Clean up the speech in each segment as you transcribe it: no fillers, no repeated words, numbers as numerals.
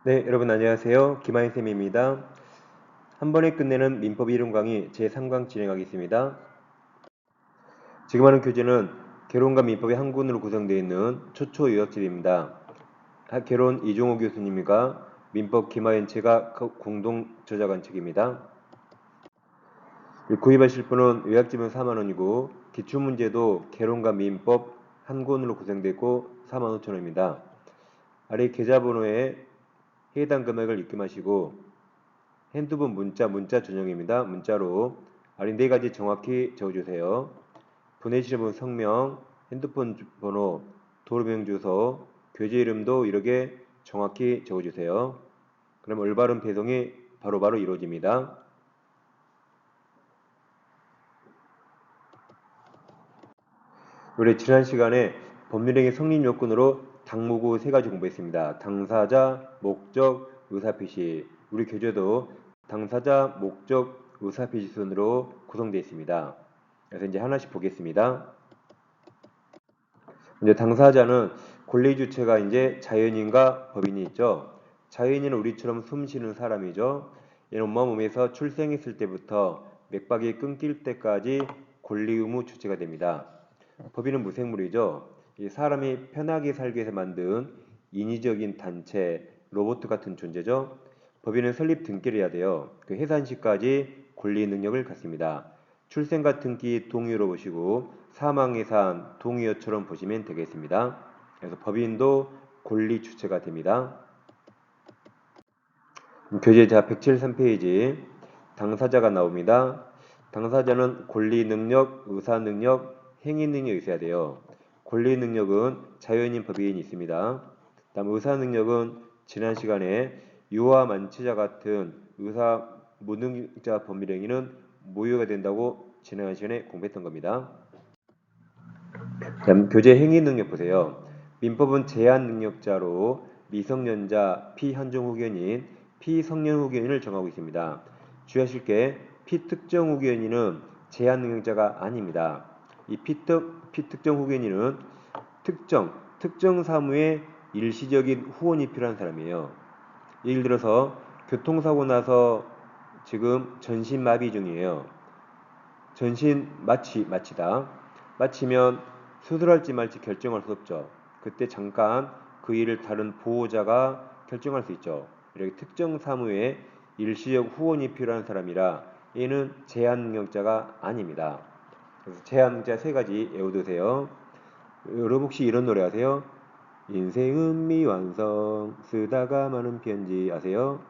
네, 여러분 안녕하세요. 김하인쌤입니다. 한 번에 끝내는 민법 이론 강의 제3강 진행하겠습니다. 지금 하는 교재는 개론과 민법이 한 권으로 구성되어 있는 초초 요약집입니다. 개론 이종호 교수님과 민법 김하인채가 공동 저작한 책입니다. 구입하실 분은 요약집은 4만원이고 기출문제도 개론과 민법 한 권으로 구성되고 45,000원입니다. 아래 계좌번호에 해당 금액을 입금하시고 핸드폰 문자 전용입니다. 문자로 아래 네 가지 정확히 적어주세요. 보내시는 분 성명, 핸드폰 번호, 도로명 주소, 교재 이름도 이렇게 정확히 적어주세요. 그럼 올바른 배송이 바로바로 이루어집니다. 우리 지난 시간에 법률행위 성립 요건으로 당무구 세 가지 공부했습니다. 당사자, 목적, 의사표시. 우리 교재도 당사자, 목적, 의사표시 순으로 구성되어 있습니다. 그래서 이제 하나씩 보겠습니다. 이제 당사자는 권리 주체가 이제 자연인과 법인이 있죠. 자연인은 우리처럼 숨 쉬는 사람이죠. 얘는 엄마 몸에서 출생했을 때부터 맥박이 끊길 때까지 권리 의무 주체가 됩니다. 법인은 무생물이죠. 이 사람이 편하게 살기 위해서 만든 인위적인 단체, 로봇 같은 존재죠. 법인은 설립 등기를 해야 돼요. 그 해산 시까지 권리 능력을 갖습니다. 출생과 등기 동의로 보시고 사망해산 동의어처럼 보시면 되겠습니다. 그래서 법인도 권리 주체가 됩니다. 교재 자 173페이지 당사자가 나옵니다. 당사자는 권리 능력, 의사 능력, 행위 능력이 있어야 돼요. 권리 능력은 자연인 법인이 있습니다. 다음 의사 능력은 지난 시간에 유아 만취자 같은 의사 무능자 법률행위는 무효가 된다고 지난 시간에 공부했던 겁니다. 다음 교재 행위 능력 보세요. 민법은 제한 능력자로 미성년자 피한정 후견인, 피성년 후견인을 정하고 있습니다. 주의하실 게 피특정 후견인은 제한 능력자가 아닙니다. 이 피특정 후견인은 특정 사무에 일시적인 후원이 필요한 사람이에요. 예를 들어서 교통사고 나서 지금 전신마비 중이에요. 전신 마취다. 마치면 수술할지 말지 결정할 수 없죠. 그때 잠깐 그 일을 다른 보호자가 결정할 수 있죠. 이렇게 특정 사무에 일시적 후원이 필요한 사람이라 얘는 제한 능력자가 아닙니다. 그래서 제한 능력자 세 가지 외워두세요. 여러분 혹시 이런 노래 아세요? 인생은 미완성 쓰다가 많은 편지 아세요?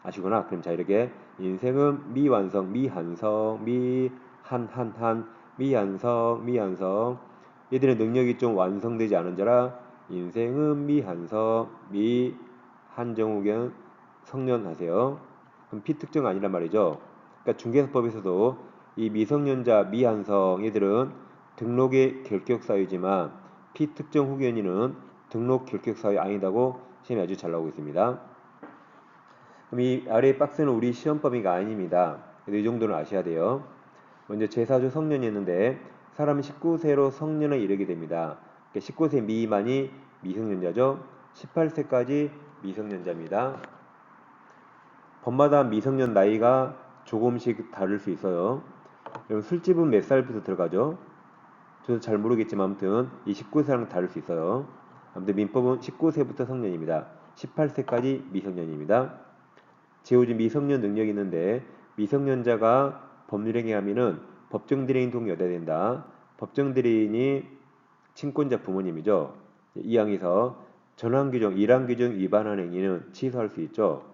아시구나. 그럼 자 이렇게 인생은 미완성, 미한성, 미한한한, 미한성. 얘들의 능력이 좀 완성되지 않은 자라 인생은 미한성, 미한정후견 성년하세요. 그럼 피특정 아니란 말이죠. 그러니까 중개사법에서도 이 미성년자 미한성 얘들은 등록의 결격사유지만 피특정 후견인은 등록 결격사유 아니다고 시험에 아주 잘 나오고 있습니다. 그럼 이 아래 박스는 우리 시험 범위가 아닙니다. 이 정도는 아셔야 돼요. 먼저 제4조 성년이 있는데 사람 19세로 성년에 이르게 됩니다. 19세 미만이 미성년자죠. 18세까지 미성년자입니다. 법마다 미성년 나이가 조금씩 다를 수 있어요. 그럼 술집은 몇 살부터 들어가죠? 저도 잘 모르겠지만 아무튼 이 19세랑 다를 수 있어요. 아무튼 민법은 19세부터 성년입니다. 18세까지 미성년입니다. 제오지 미성년 능력이 있는데 미성년자가 법률행위하면은 법정대리인 동의 얻어야 된다. 법정대리인이 친권자 부모님이죠. 이 항에서 전환규정, 일항규정 위반한 행위는 취소할 수 있죠.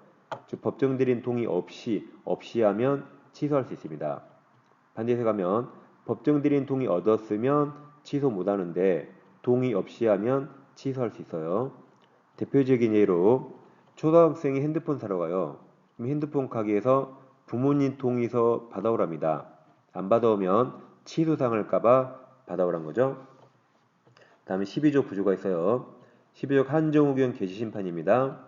즉 법정대리인 동의 없이 하면 취소할 수 있습니다. 반대해서 가면 법정대리인 동의 얻었으면 취소 못하는데 동의 없이 하면 취소할 수 있어요. 대표적인 예로 초등학생이 핸드폰 사러 가요. 그럼 핸드폰 가게에서 부모님 동의서 받아오랍니다. 안 받아오면 취소당할까봐 받아오란 거죠. 다음에 12조 부조가 있어요. 12조 한정후견 개시심판입니다.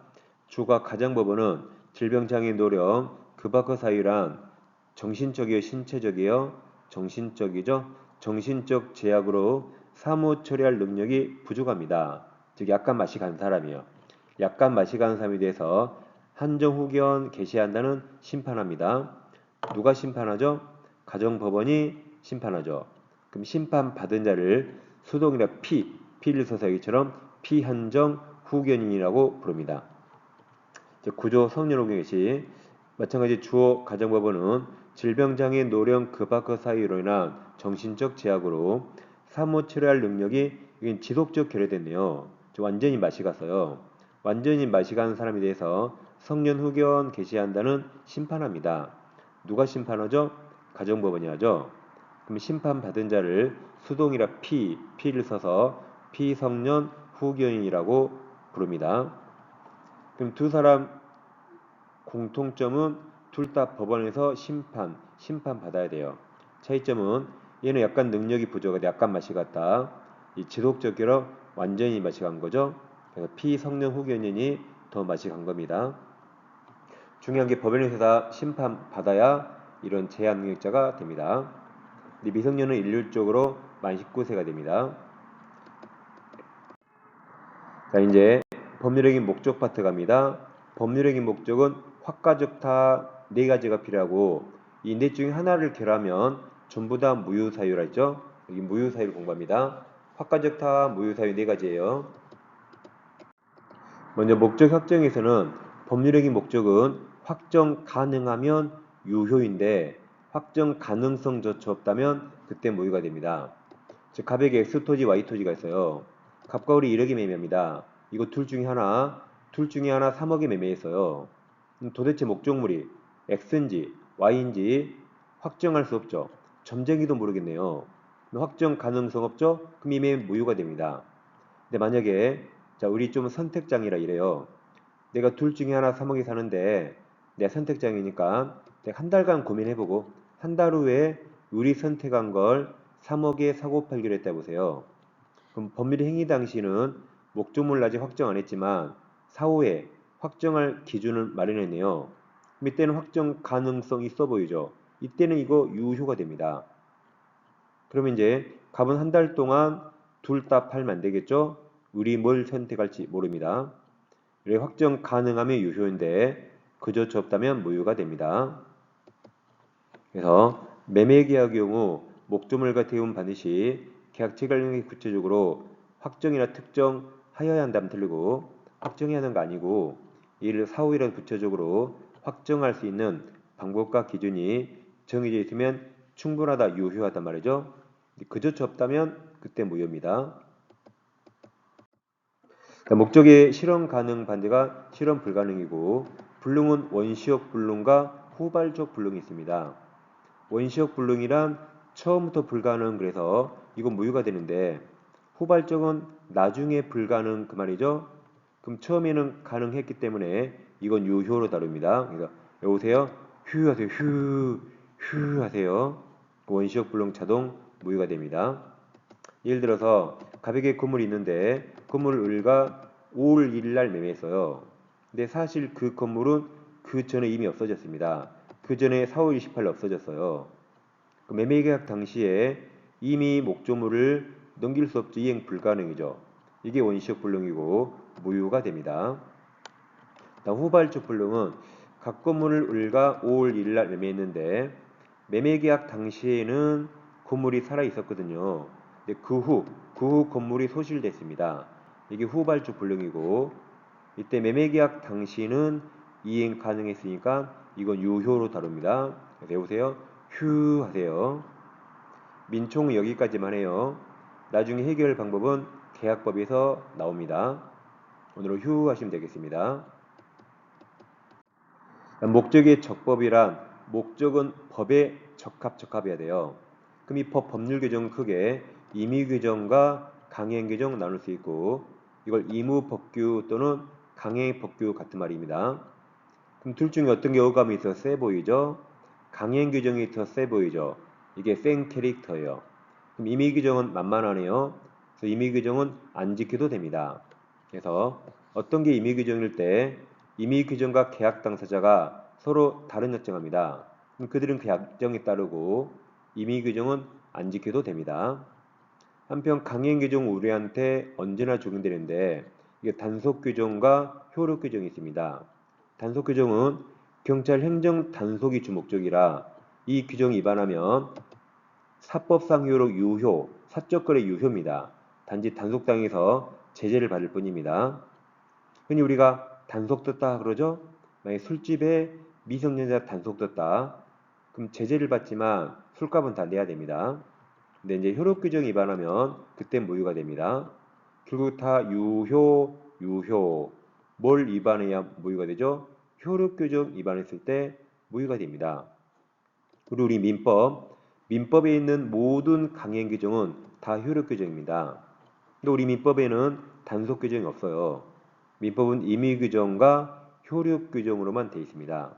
주가 가정법원은 질병장애인 노령, 급박한 사유란 정신적이요 신체적이요 정신적이죠. 정신적 제약으로 사무 처리할 능력이 부족합니다. 즉 약간 맛이 간 사람이에요. 약간 맛이 가는 사람에 대해서 한정후견 개시한다는 심판합니다. 누가 심판하죠? 가정법원이 심판하죠. 그럼 심판받은 자를 수동이나 피를 써서 여기처럼 피한정 후견인이라고 부릅니다. 구조 성년후견 개시 마찬가지 주어 가정법원은 질병장애 노령 급악화 사유로 인한 정신적 제약으로 사무 처리할 능력이 지속적 결여됐네요. 완전히 맛이 갔어요. 완전히 맛이 간 사람에 대해서 성년후견 개시한다는 심판합니다. 누가 심판하죠? 가정법원이 하죠. 그럼 심판받은 자를 수동이라 피를 써서 피성년 후견인이라고 부릅니다. 그럼 두 사람 공통점은 둘 다 법원에서 심판받아야 돼요. 차이점은 얘는 약간 능력이 부족하다, 약간 맛이 갔다. 이 지속적으로 완전히 맛이 간 거죠. 그래서 피성년 후견인이 더 맛이 간 겁니다. 중요한 게 법원에서 다 심판받아야 이런 제한 능력자가 됩니다. 미성년은 일률적으로 만 19세가 됩니다. 자, 이제 법률적인 목적 파트 갑니다. 법률적인 목적은 확가적타 네 가지가 필요하고 이 넷 중에 하나를 결하면 전부 다 무효사유라 했죠. 여기 무효사유를 공부합니다. 확가적타 무효사유 네 가지예요. 먼저 목적 확정에서는 법률적인 목적은 확정 가능하면 유효인데 확정 가능성 조차 없다면 그때 무효가 됩니다. 즉 갑에게 X토지 Y토지가 있어요. 갑과 을이 1억에 매매합니다. 이거 둘 중에 하나 3억에 매매했어요. 도대체 목적물이 X인지 Y인지 확정할 수 없죠. 점쟁이도 모르겠네요. 확정 가능성 없죠? 그럼 이미 무효가 됩니다. 근데 만약에 자 우리 좀 선택장이라 이래요. 내가 둘 중에 하나 3억에 사는데 내가 선택장이니까 내가 한 달간 고민해보고 한 달 후에 우리 선택한 걸 3억에 사고 팔기로 했다 보세요. 그럼 법률 행위 당시는 목적물 아직 확정 안 했지만 사후에 확정할 기준을 마련했네요. 이때는 확정 가능성이 있어 보이죠. 이때는 이거 유효가 됩니다. 그러면 이제 갑은 한 달 동안 둘 다 팔면 안 되겠죠? 우리 뭘 선택할지 모릅니다. 확정 가능하면 유효인데 그조차 없다면 무효가 됩니다. 그래서 매매계약의 경우 목조물과 대우는 반드시 계약 체결 내용이 구체적으로 확정이나 특정하여야 한다면 틀리고 확정해야 하는 거 아니고 이를 사후이라도 구체적으로 확정할 수 있는 방법과 기준이 정해져 있으면 충분하다, 유효하단 말이죠. 그조차 없다면 그때 무효입니다. 목적의 실현 가능 반대가 실현 불가능이고 불능은 원시적 불능과 후발적 불능이 있습니다. 원시적 불능이란 처음부터 불가능 그래서 이건 무효가 되는데 후발적은 나중에 불가능 그 말이죠. 그럼 처음에는 가능했기 때문에 이건 유효로 다룹니다. 그래서 여보세요? 휴 하세요. 휴 하세요. 원시적 불능 자동 무효가 됩니다. 예를 들어서 갑에게 건물이 있는데 건물을 을과 5월 1일 날 매매했어요. 근데 사실 그 건물은 그 전에 이미 없어졌습니다. 그 전에 4월 28일 없어졌어요. 그 매매계약 당시에 이미 목조물을 넘길 수 없죠. 이행 불가능이죠. 이게 원시적 불능이고 무효가 됩니다. 후발적 불능은 각 건물을 을과 5월 1일 날 매매했는데 매매계약 당시에는 건물이 살아 있었거든요. 근데 그 후 건물이 소실됐습니다. 이게 후발적 불능이고 이때 매매계약 당시는 이행 가능했으니까 이건 유효로 다룹니다. 외우세요. 휴 하세요. 민총은 여기까지만 해요. 나중에 해결 방법은 계약법에서 나옵니다. 오늘은 휴 하시면 되겠습니다. 목적의 적법이란 목적은 법에 적합해야 돼요. 그럼 이 법률 규정은 크게 임의 규정과 강행 규정 나눌 수 있고 이걸 의무 법규 또는 강행 법규 같은 말입니다. 그럼 둘 중에 어떤 게 어감이 있어 세 보이죠? 강행 규정이 더 세 보이죠? 이게 센 캐릭터예요. 그럼 임의 규정은 만만하네요. 그래서 임의 규정은 안 지켜도 됩니다. 그래서 어떤 게 임의 규정일 때 임의 규정과 계약 당사자가 서로 다른 약정합니다. 그럼 그들은 그 약정에 따르고 임의 규정은 안 지켜도 됩니다. 한편 강행 규정 우리한테 언제나 적용되는데 이게 단속 규정과 효력 규정이 있습니다. 단속 규정은 경찰 행정 단속이 주목적이라 이 규정 위반하면 사법상 효력 유효, 사적 거래 유효입니다. 단지 단속당해서 제재를 받을 뿐입니다. 흔히 우리가 단속 떴다 그러죠? 만약에 술집에 미성년자 단속 떴다. 그럼 제재를 받지만 술값은 다 내야 됩니다. 근데 이제 효력 규정 위반하면 그때 무효가 됩니다. 결국 다 유효. 뭘 위반해야 무효가 되죠? 효력 규정 위반했을 때 무효가 됩니다. 그리고 우리 민법에 있는 모든 강행 규정은 다 효력 규정입니다. 근데 우리 민법에는 단속 규정이 없어요. 민법은 임의 규정과 효력 규정으로만 되어 있습니다.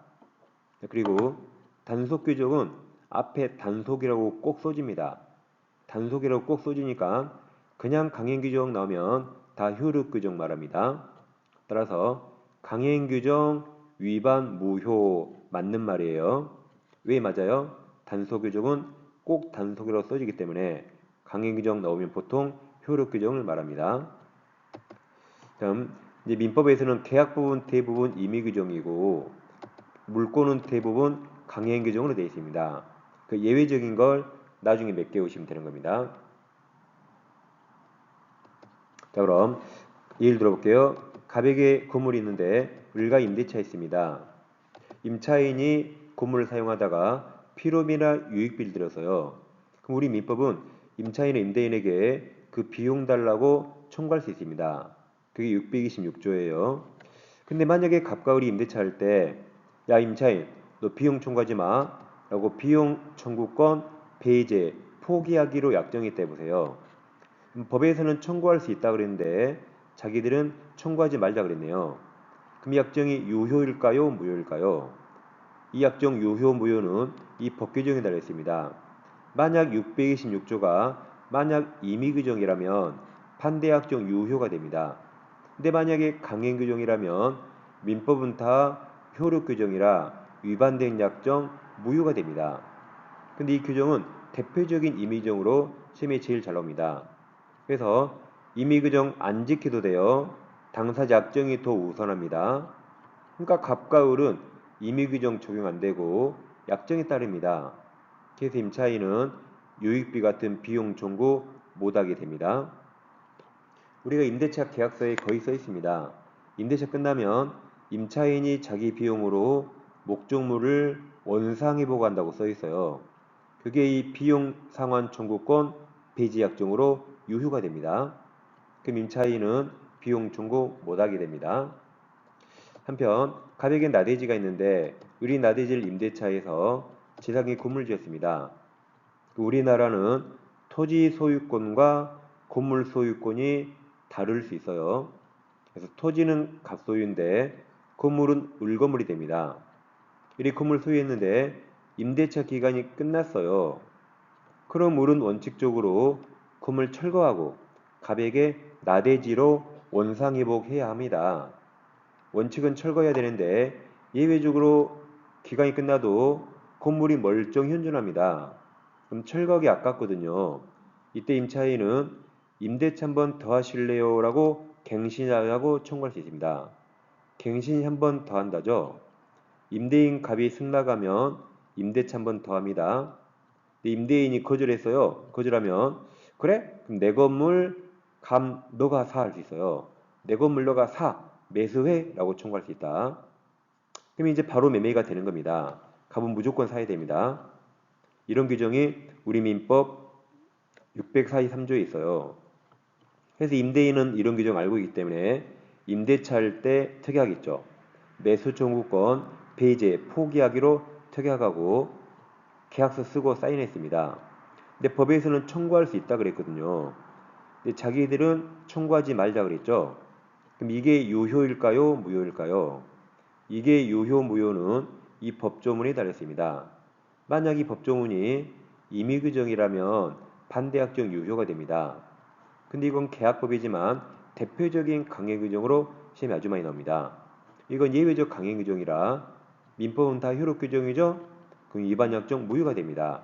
그리고 단속 규정은 앞에 단속이라고 꼭 써집니다. 단속이라고 꼭 써지니까 그냥 강행 규정 나오면 다 효력 규정 말합니다. 따라서 강행 규정 위반 무효 맞는 말이에요. 왜 맞아요? 단속 규정은 꼭 단속이라고 써지기 때문에 강행 규정 나오면 보통 효력 규정을 말합니다. 다음 이제 민법에서는 계약 부분 대부분 임의 규정이고 물권은 대부분 강행 규정으로 되어 있습니다. 그 예외적인 걸 나중에 몇 개 오시면 되는 겁니다. 자, 그럼 예를 들어볼게요. 가백에 건물이 있는데 을과 임대차 있습니다. 임차인이 건물을 사용하다가 피로비나 유익비를 들여서요. 그럼 우리 민법은 임차인은 임대인에게 그 비용 달라고 청구할 수 있습니다. 그게 626조예요. 근데 만약에 갑과 을이 임대차 할 때 야 임차인 너 비용 청구하지 마 라고 비용 청구권 배제 포기하기로 약정했다 해보세요. 법에서는 청구할 수 있다 그랬는데 자기들은 청구하지 말자 그랬네요. 그럼 이 약정이 유효일까요? 무효일까요? 이 약정 유효 무효는 이 법 규정에 달려 있습니다. 만약 626조가 만약 임의 규정이라면 반대 약정 유효가 됩니다. 근데 만약에 강행 규정이라면 민법은 다 효력 규정이라 위반된 약정 무효가 됩니다. 근데 이 규정은 대표적인 임의 규정으로 시험에 제일 잘 나옵니다. 그래서 임의 규정 안 지켜도 돼요. 당사자 약정이 더 우선합니다. 그러니까 갑과 을은 임의 규정 적용 안 되고 약정에 따릅니다. 그래서 임차인은 유익비 같은 비용 청구 못하게 됩니다. 우리가 임대차 계약서에 거의 써 있습니다. 임대차 끝나면 임차인이 자기 비용으로 목적물을 원상회 보고한다고 써 있어요. 그게 이 비용 상환 청구권 배제 약정으로 유효가 됩니다. 그럼 임차인은 비용 청구 못하게 됩니다. 한편 가백에 나대지가 있는데 을이 나대지를 임대차에서 지상에 건물 지었습니다. 우리나라는 토지 소유권과 건물 소유권이 다를 수 있어요. 그래서 토지는 갑소유인데 건물은 을건물이 됩니다. 이 건물 소유했는데 임대차 기간이 끝났어요. 그럼 을은 원칙적으로 건물 철거하고 갑에게 나대지로 원상회복해야 합니다. 원칙은 철거해야 되는데 예외적으로 기간이 끝나도 건물이 멀쩡히 현존합니다. 그럼 철거하기 아깝거든요. 이때 임차인은 임대차 한 번 더 하실래요? 라고 갱신하라고 청구할 수 있습니다. 갱신이 한 번 더 한다죠. 임대인 갑이 승낙하면 임대차 한 번 더 합니다. 임대인이 거절했어요. 거절하면 그래? 그럼 내 건물 감 너가 사 할 수 있어요. 내 건물 너가 사 매수해 라고 청구할 수 있다. 그럼 이제 바로 매매가 되는 겁니다. 갑은 무조건 사야 됩니다. 이런 규정이 우리 민법 643조에 있어요. 그래서 임대인은 이런 규정 알고 있기 때문에 임대차 할 때 특약 있죠. 매수 청구권 배제 포기하기로 특약하고 계약서 쓰고 사인했습니다. 근데 법에서는 청구할 수 있다 그랬거든요. 근데 자기들은 청구하지 말자 그랬죠. 그럼 이게 유효일까요? 무효일까요? 이게 유효 무효는 이 법조문에 달렸습니다. 만약 이 법조문이 임의규정이라면 반대약정 유효가 됩니다. 근데 이건 계약법이지만 대표적인 강행규정으로 시험에 아주 많이 나옵니다. 이건 예외적 강행규정이라 민법은 다 효력규정이죠? 그럼 위반약정 무효가 됩니다.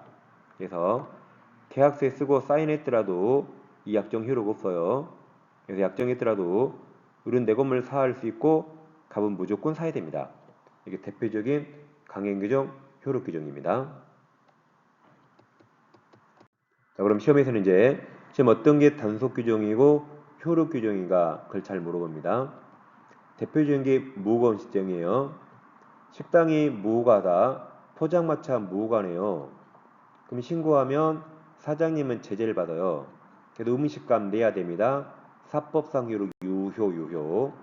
그래서 계약서에 쓰고 사인했더라도 이 약정 효력 없어요. 그래서 약정했더라도 을은 내 건물 사할 수 있고 갑은 무조건 사야 됩니다. 이게 대표적인 강행 규정, 효력 규정입니다. 자, 그럼 시험에서는 이제 지금 어떤 게 단속 규정이고 효력 규정인가 그걸 잘 물어봅니다. 대표적인 게 무거운 시점이에요. 식당이 무고하다, 포장마차 무고하네요. 그럼 신고하면 사장님은 제재를 받아요. 그래도 음식값 내야 됩니다. 사법상 유효.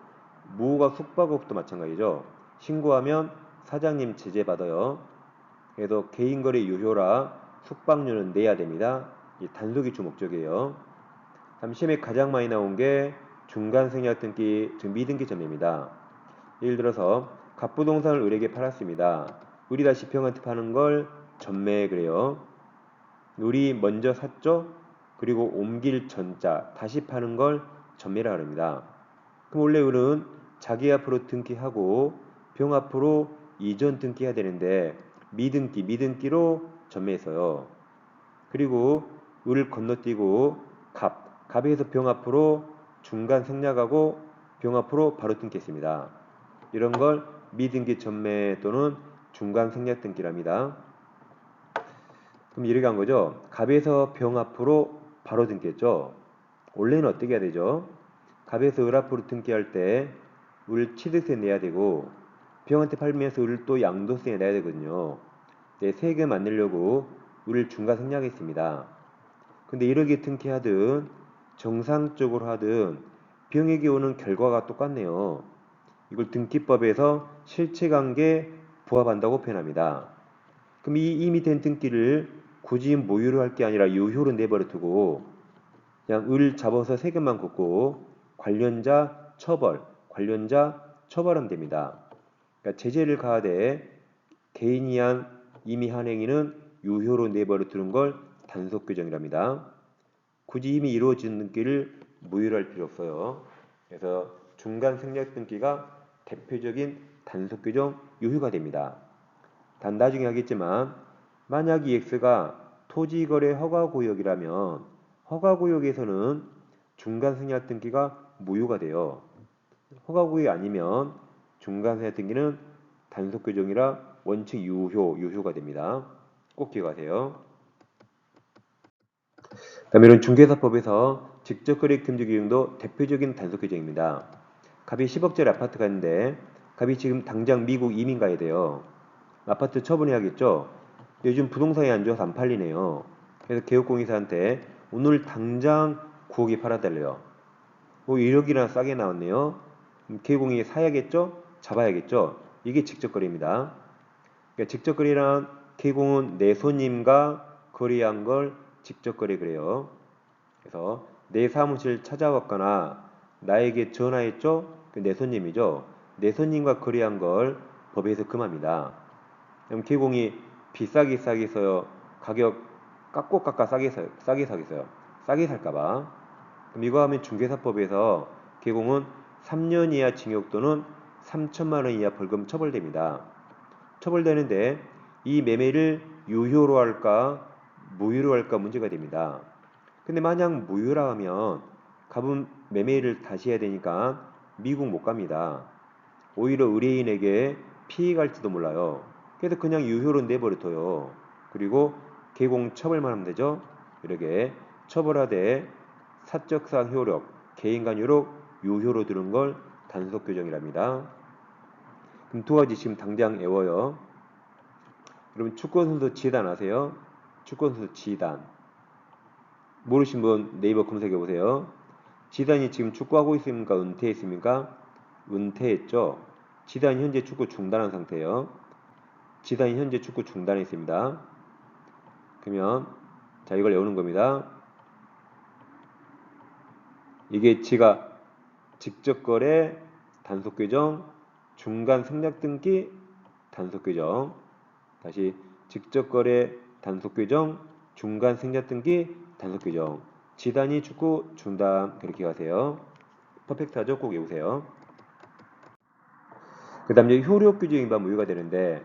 무고가 숙박업도 마찬가지죠. 신고하면 사장님 제재 받아요. 그래도 개인거래 유효라 숙박료는 내야 됩니다. 이 단속이 주 목적이에요. 다음 시험에 가장 많이 나온 게 중간생략 등기, 즉 미등기 전매입니다. 예를 들어서 갑부동산을 을에게 팔았습니다. 을이 다시 병한테 파는 걸 전매 그래요. 을이 먼저 샀죠? 그리고 옮길 전자 다시 파는 걸 전매라 합니다. 그럼 원래 을은 자기 앞으로 등기하고 병 앞으로 이전 등기해야 되는데 미등기로 전매했어요. 그리고 을 건너뛰고 갑에서 병 앞으로 중간 생략하고 병 앞으로 바로 등기했습니다. 이런 걸 미등기 전매 또는 중간 생략 등기랍니다. 그럼 이렇게 한 거죠. 갑에서 병 앞으로 바로 등기했죠. 원래는 어떻게 해야 되죠? 갑에서 을 앞으로 등기할 때 을 취득세 내야 되고 병한테 팔면서 을 또 양도세 내야 되거든요. 네, 세금 안 내려고 을 중간 생략했습니다. 근데 이렇게 등기하든 정상적으로 하든 병에게 오는 결과가 똑같네요. 이걸 등기법에서 실체관계 부합한다고 표현합니다. 그럼 이 이미 된 등기를 굳이 모유로 할 게 아니라 유효로 내버려 두고 그냥 을 잡아서 세금만 걷고 관련자 처벌하면 됩니다. 그러니까 제재를 가하되 개인이 한 이미 한 행위는 유효로 내버려 두는 걸 단속 규정이랍니다. 굳이 이미 이루어진 등기를 무효로 할 필요 없어요. 그래서 중간 생략 등기가 대표적인 단속 규정 유효가 됩니다. 단 나중에 하겠지만 만약 EX가 토지거래 허가구역이라면 허가구역에서는 중간 생략 등기가 무효가 돼요. 허가구역이 아니면 중간 생략 등기는 단속 규정이라 원칙 유효가 됩니다. 꼭 기억하세요. 다음에 이런 중개사법에서 직접거래 금지 규정도 대표적인 단속 규정입니다. 갑이 10억짜리 아파트가 있는데 갑이 지금 당장 미국 이민 가야 돼요. 아파트 처분해야겠죠. 요즘 부동산이 안 좋아서 안 팔리네요. 그래서 개업공사한테 오늘 당장 9억에 팔아달래요. 1억이나 싸게 나왔네요. 개업공이 사야겠죠? 잡아야겠죠? 이게 직접거래입니다. 그러니까 직접거래란 개공은 내 손님과 거래한 걸 직접거래 그래요. 그래서 내 사무실 찾아왔거나 나에게 전화했죠? 내 손님이죠. 내 손님과 거래한 걸 법에서 금합니다. 그럼 개공이 비싸게 써요. 가격 깎아 싸게 사겠어요. 싸게 살까봐. 그럼 이거 하면 중개사법에서 개공은 3년 이하 징역 또는 3천만 원 이하 벌금 처벌됩니다. 처벌되는데 이 매매를 유효로 할까 무효로 할까 문제가 됩니다. 근데 만약 무효라 하면 갑은 매매를 다시 해야 되니까 미국 못 갑니다. 오히려 의뢰인에게 피해 갈지도 몰라요. 그래서 그냥 유효로 내버려 둬요. 그리고 개공 처벌만 하면 되죠. 이렇게 처벌하되 사적상 효력, 개인간 효력, 유효로 두는 걸 단속 규정이랍니다. 그럼 두 가지 지금 당장 외워요. 여러분 축구선수 지단 아세요? 축구선수 지단. 모르신 분 네이버 검색해 보세요. 지단이 지금 축구하고 있습니까? 은퇴했습니까? 은퇴했죠. 지단이 현재 축구 중단한 상태예요. 지단이 현재 축구 중단했습니다. 그러면 자 이걸 외우는 겁니다. 이게 지가 직접거래 단속규정, 중간 생략 등기 단속규정. 다시 직접거래 단속규정, 중간 생략 등기 단속규정. 지단이 축구 중단 그렇게 가세요. 퍼펙트하죠? 꼭 외우세요. 그 다음 이제 효력규정 위반 무효가 되는데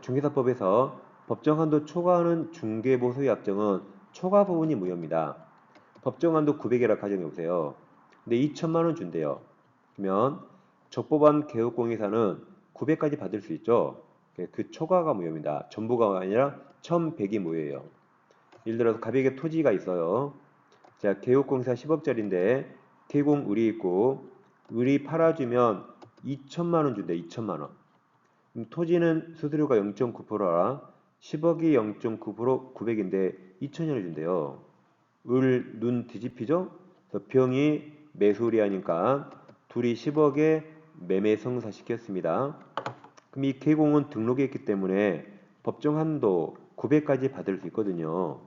중개사법에서 법정 한도 초과하는 중개보수의 약정은 초과 부분이 무효입니다. 법정 한도 900이라 가정해 보세요. 근데 2천만 원 준대요. 그러면 적법한 개업공개사는 900까지 받을 수 있죠. 그 초과가 무효입니다. 전부가 아니라 1100이 무효예요. 예를 들어서 가백에 토지가 있어요. 자, 개업공사 10억짜리인데 개공 을이 있고 을이 팔아주면 2천만 원 준대. 2천만 원. 토지는 수수료가 0.9%라 10억이 0.9% 900인데 2천원을 준대요. 을 눈 뒤집히죠? 그래서 병이 매수리 하니까 둘이 10억에 매매 성사시켰습니다. 그럼 이 개공은 등록했기 때문에 법정 한도 900까지 받을 수 있거든요.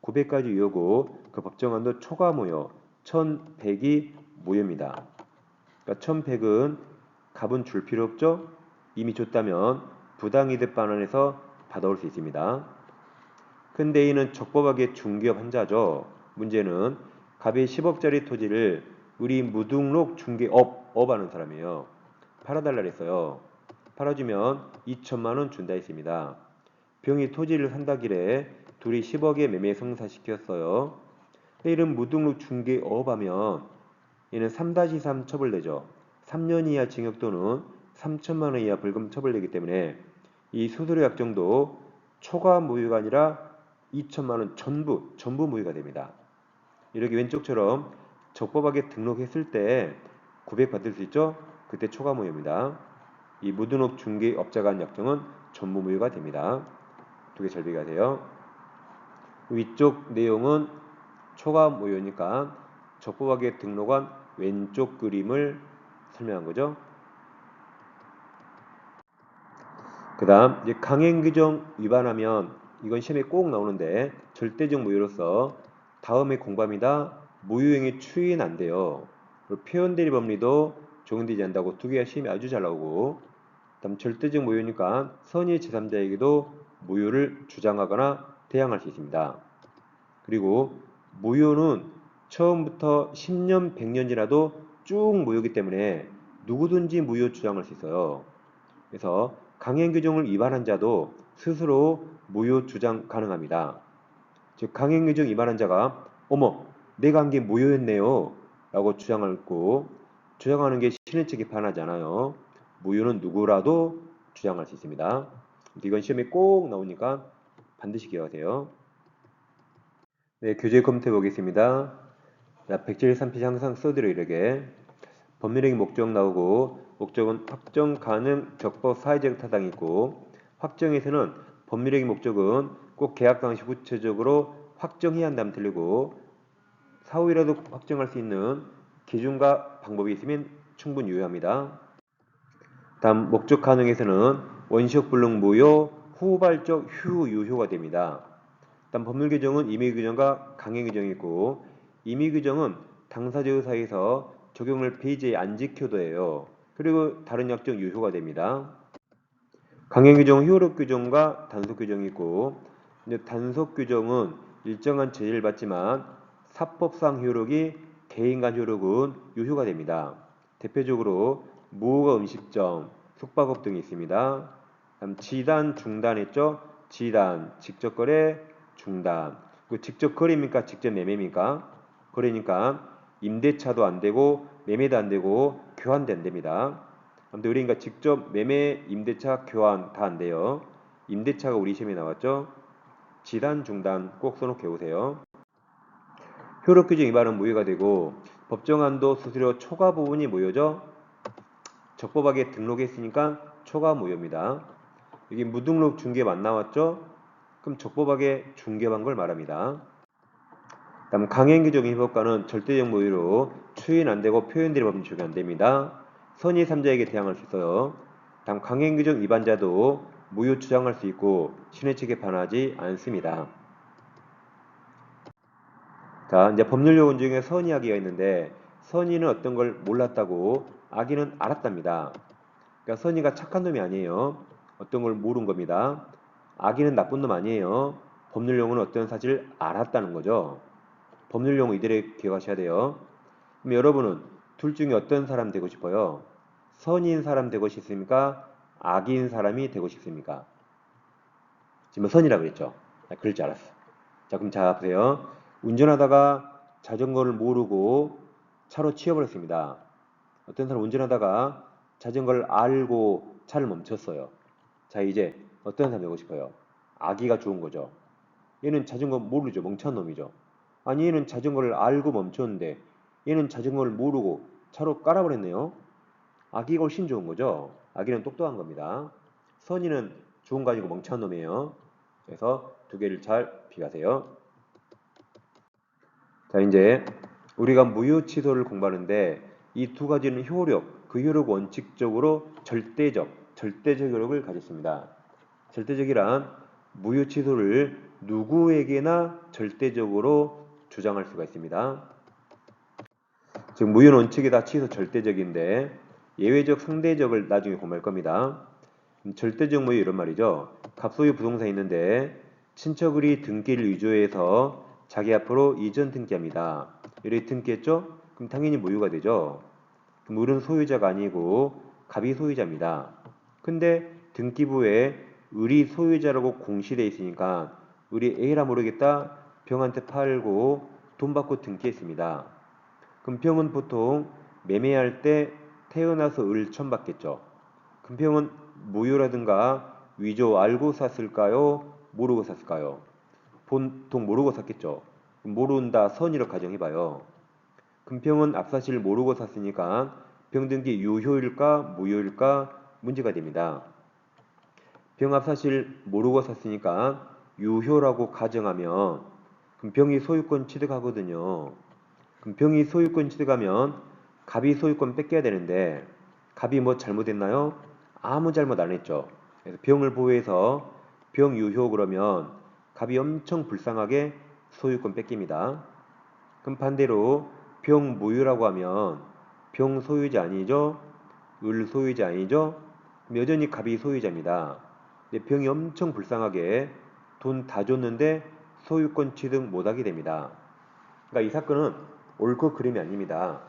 900까지 유효고 그 법정 한도 초과 무효 1100이 무효입니다. 그러니까 1100은 값은 줄 필요 없죠? 이미 줬다면 부당이득 반환해서 받아올 수 있습니다. 근데 이는 적법하게 중개업 한자죠. 문제는 갑이 10억짜리 토지를 우리 무등록 중개업 하는 사람이에요. 팔아달라 그랬어요. 팔아주면 2천만 원 준다 했습니다. 병이 토지를 산다길래 둘이 10억에 매매 성사시켰어요. 이런 무등록 중개업 하면 얘는 3-3 처벌되죠. 3년 이하 징역 또는 3천만 원 이하 벌금 처벌되기 때문에 이 수수료 약정도 초과 무효가 아니라 2천만 원 전부 무효가 됩니다. 이렇게 왼쪽처럼 적법하게 등록했을 때 900 받을 수 있죠? 그때 초과 무효입니다. 이 무등록 중개업자 간 약정은 전부 무효가 됩니다. 두 개 잘 비교하세요. 위쪽 내용은 초과 무효니까 적법하게 등록한 왼쪽 그림을 설명한 거죠. 그 다음 이제 강행규정 위반하면 이건 시험에 꼭 나오는데 절대적 무효로서 다음에 공범이다 무효행위 추인 안 돼요. 그리고 표현대리 법리도 적용되지 않는다고 두 개가 시험에 아주 잘 나오고 다음 절대적 무효니까 선의 제3자에게도 무효를 주장하거나 대항할 수 있습니다. 그리고 무효는 처음부터 10년, 100년 지나도 쭉 무효이기 때문에 누구든지 무효 주장할 수 있어요. 그래서 강행규정을 위반한 자도 스스로 무효 주장 가능합니다. 즉 강행규정 위반한 자가 어머 내가 한 게 무효였네요 라고 주장하는 게 신의 측에 반하지 않아요. 무효는 누구라도 주장할 수 있습니다. 이건 시험에 꼭 나오니까 반드시 기억하세요. 네, 교재 검토해 보겠습니다. 173페이지 항상 써드려 이렇게 법률행위 목적 나오고 목적은 확정 가능 적법 사회적 타당이 있고 확정에서는 법률행위 목적은 꼭 계약 당시 구체적으로 확정해야 한다면 틀리고 사후이라도 확정할 수 있는 기준과 방법이 있으면 충분히 유효합니다. 다음 목적 가능에서는 원시적 불능 무효 후발적 휴유효가 됩니다. 다음 법률 규정은 임의 규정과 강행 규정이 있고 임의 규정은 당사자의 사이에서 적용을 폐지에 안 지켜도 해요. 그리고 다른 약정 유효가 됩니다. 강행 규정은 효력 규정과 단속 규정이 있고 단속 규정은 일정한 제재를 받지만 사법상 효력이 개인 간 효력은 유효가 됩니다. 대표적으로 무허가 음식점, 숙박업 등이 있습니다. 다음 지단, 중단했죠? 지단, 직접 거래, 중단. 직접 거래입니까? 직접 매매입니까? 거래니까 임대차도 안 되고 매매도 안 되고 교환도 안 됩니다. 아무튼 우리가 직접 매매, 임대차, 교환 다 안 돼요. 임대차가 우리 시험에 나왔죠? 지단, 중단 꼭 써놓게 오세요. 효력 규정 위반은 무효가 되고 법정 한도 수수료 초과 부분이 무효죠? 적법하게 등록했으니까 초과 무효입니다. 여기 무등록 중개업 안 나왔죠? 그럼 적법하게 중개업한 걸 말합니다. 다음 강행규정 위법과는 절대적 무효로 추인 안 되고 표현대리 법률 적용 안 됩니다. 선의 3자에게 대항할 수 있어요. 다음 강행규정 위반자도 무효 주장할 수 있고 신의 측에 반하지 않습니다. 자, 이제 법률 요건 중에 선의하기가 있는데 선의는 어떤 걸 몰랐다고 악의는 알았답니다. 그러니까 선의가 착한 놈이 아니에요. 어떤 걸 모른 겁니다. 악의는 나쁜 놈 아니에요. 법률 용어는 어떤 사실을 알았다는 거죠. 법률 용어 이대로 기억하셔야 돼요. 그럼 여러분은 둘 중에 어떤 사람 되고 싶어요? 선인 사람 되고 싶습니까? 악인 사람이 되고 싶습니까? 지금 선이라고 그랬죠. 그럴 줄 알았어. 자, 그럼 자 보세요. 운전하다가 자전거를 모르고 차로 치여버렸습니다. 어떤 사람 운전하다가 자전거를 알고 차를 멈췄어요. 자, 이제 어떤 사람 되고 싶어요? 아기가 좋은 거죠. 얘는 자전거 모르죠. 멍청한 놈이죠. 아니, 얘는 자전거를 알고 멈췄는데 얘는 자전거를 모르고 차로 깔아버렸네요. 아기가 훨씬 좋은 거죠. 아기는 똑똑한 겁니다. 선이는 좋은 거 아니고 멍청한 놈이에요. 그래서 두 개를 잘 비교하세요. 자, 이제 우리가 무효취소를 공부하는데 이 두 가지는 효력, 그 효력 원칙적으로 절대적 효력을 가졌습니다. 절대적이란 무효취소를 누구에게나 절대적으로 주장할 수가 있습니다. 즉 무효 원칙이 다 취소 절대적인데 예외적 상대적을 나중에 공부할 겁니다. 절대적 무효 이런 말이죠. 갑소유 부동산이 있는데 친척이 등기를 위조해서 자기 앞으로 이전 등기합니다. 이렇게 등기했죠? 그럼 당연히 무효가 되죠. 그럼 을은 소유자가 아니고 갑이 소유자입니다. 근데 등기부에 을이 소유자라고 공시되어 있으니까 을이 A라 모르겠다 병한테 팔고 돈 받고 등기했습니다. 그럼 병은 보통 매매할 때 태어나서 을 처음 받겠죠. 그럼 병은 무효라든가 위조 알고 샀을까요? 모르고 샀을까요? 보통 모르고 샀겠죠. 모른다 선이라고 가정해봐요. 금평은 앞사실 모르고 샀으니까 병등기 유효일까 무효일까 문제가 됩니다. 병 앞사실 모르고 샀으니까 유효라고 가정하면 금평이 소유권 취득하거든요. 금평이 소유권 취득하면 갑이 소유권 뺏겨야 되는데 갑이 뭐 잘못했나요? 아무 잘못 안 했죠. 그래서 병을 보호해서 병 유효 그러면 갑이 엄청 불쌍하게 소유권 뺏깁니다. 그럼 반대로 병 무효라고 하면 병 소유자 아니죠? 을 소유자 아니죠? 여전히 갑이 소유자입니다. 근데 병이 엄청 불쌍하게 돈 다 줬는데 소유권 취득 못하게 됩니다. 그러니까 이 사건은 옳고 그름이 아닙니다.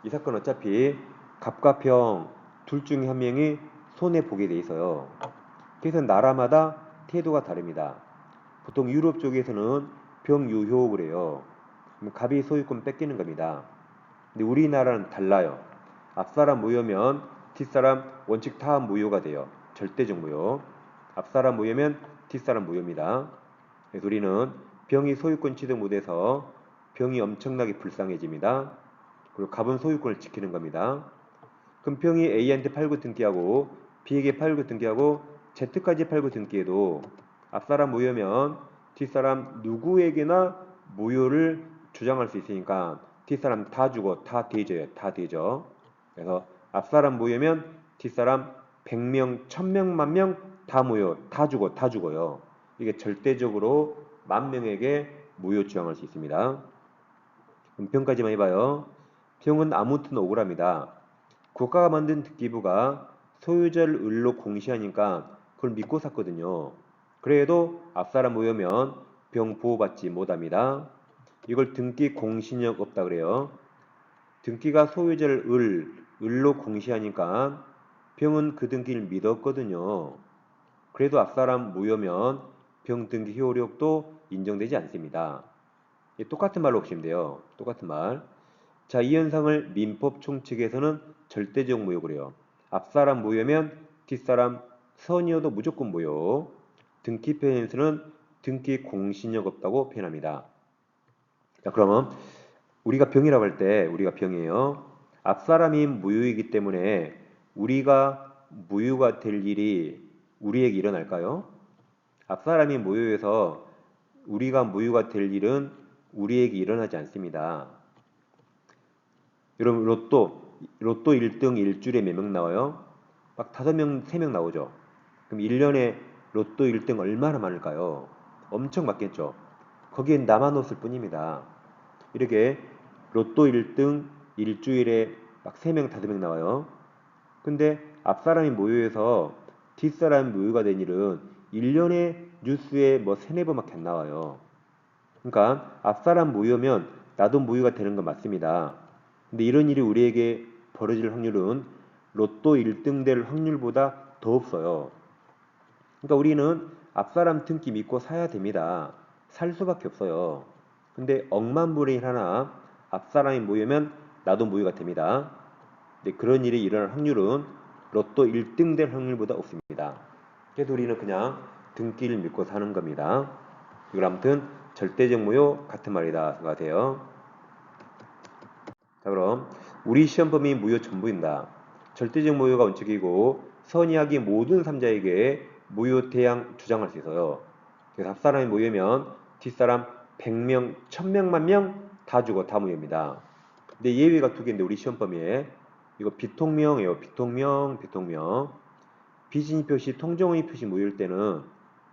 이 사건 어차피 갑과 병 둘 중에 한 명이 손해 보게 돼 있어요. 그래서 나라마다 태도가 다릅니다. 보통 유럽 쪽에서는 병 유효 그래요. 갑이 소유권 뺏기는 겁니다. 근데 우리나라는 달라요. 앞사람 무효면 뒷사람 원칙 다 무효가 돼요. 절대적 무효. 앞사람 무효면 뒷사람 무효입니다. 그래서 우리는 병이 소유권 취득 못해서 병이 엄청나게 불쌍해집니다. 그리고 갑은 소유권을 지키는 겁니다. 그럼 병이 A한테 팔고 등기하고 B에게 팔고 등기하고 Z까지 팔고 등기해도 앞사람 무효면 뒷사람 누구에게나 무효를 주장할 수 있으니까 뒷사람 다 주고 다 대줘요. 다 대줘. 그래서 앞사람 무효면 뒷사람 100명, 1000명, 10,000명 다 무효. 다 주고 다 죽어요. 이게 절대적으로 10,000명에게 무효 주장할 수 있습니다. 그럼 병까지만 해봐요. 병은 아무튼 억울합니다. 국가가 만든 등기부가 소유자를 을로 공시하니까 그걸 믿고 샀거든요. 그래도 앞사람 무효면 병 보호받지 못합니다. 이걸 등기 공신력 없다 그래요. 등기가 소유자를 을로 공시하니까 병은 그 등기를 믿었거든요. 그래도 앞사람 무효면 병 등기 효력도 인정되지 않습니다. 똑같은 말로 보시면 돼요. 똑같은 말. 자, 이 현상을 민법 총칙에서는 절대적 무효 그래요. 앞사람 무효면 뒷사람 선이어도 무조건 무효. 등기 표현에서는 등기 공신력 없다고 표현합니다. 자, 그러면 우리가 병이라고 할 때 우리가 병이에요. 앞사람이 무효이기 때문에 우리가 무효가 될 일이 우리에게 일어날까요? 앞사람이 무효해서 우리가 무효가 될 일은 우리에게 일어나지 않습니다. 여러분 로또 1등 일주일에 몇 명 나와요? 막 5명, 3명 나오죠. 그럼 1년에 로또 1등 얼마나 많을까요? 엄청 많겠죠. 거기엔 나만 없을 뿐입니다. 이렇게 로또 1등 일주일에 막 3명, 5명 나와요. 근데 앞사람이 모여서 뒷사람이 모유가 된 일은 1년에 뉴스에 뭐 3, 4번밖에 안 나와요. 그러니까 앞사람 모유면 나도 모유가 되는 건 맞습니다. 근데 이런 일이 우리에게 벌어질 확률은 로또 1등 될 확률보다 더 없어요. 그러니까 우리는 앞사람 등기 믿고 사야 됩니다. 살 수밖에 없어요. 근데 억만불의 일 하나 앞사람이 모이면 나도 모유가 됩니다. 근데 그런 일이 일어날 확률은 로또 1등 될 확률보다 없습니다. 그래서 우리는 그냥 등기를 믿고 사는 겁니다. 이걸 아무튼 절대적 무효 같은 말이다 생각하세요. 자, 그럼 우리 시험 범위 무효 전부인다. 절대적 무효가 원칙이고 선의하기 모든 3자에게 무효 대항 주장할 수 있어요. 그래서 앞사람이 무효면 뒷사람 100명, 1000명만 명 다 주고 다 무효입니다. 근데 예외가 두 개인데 우리 시험 범위에 이거 비통명이에요. 비통명. 비진이 표시, 통정의 표시 무효일 때는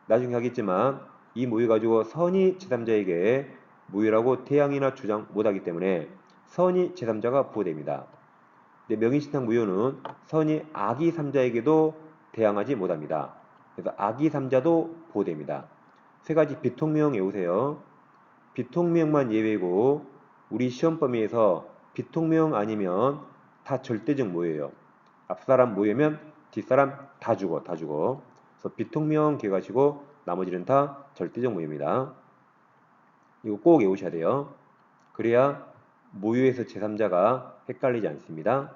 나중에 하겠지만 이 무효 가지고 선의 제3자에게 무효라고 대항이나 주장 못하기 때문에 선의 제3자가 보호됩니다. 근데 명의신탁 무효는 선의 악의 3자에게도 대항하지 못합니다. 그래서 악의 3자도 보호됩니다. 세 가지 비통명 외우세요. 비통명만 예외고 우리 시험 범위에서 비통명 아니면 다 절대적 무효예요. 앞사람 무효면 뒷사람 다 주고. 그래서 비통명 기억하시고 나머지는 다 절대적 무효입니다. 이거 꼭 외우셔야 돼요. 그래야 무효에서 제3자가 헷갈리지 않습니다.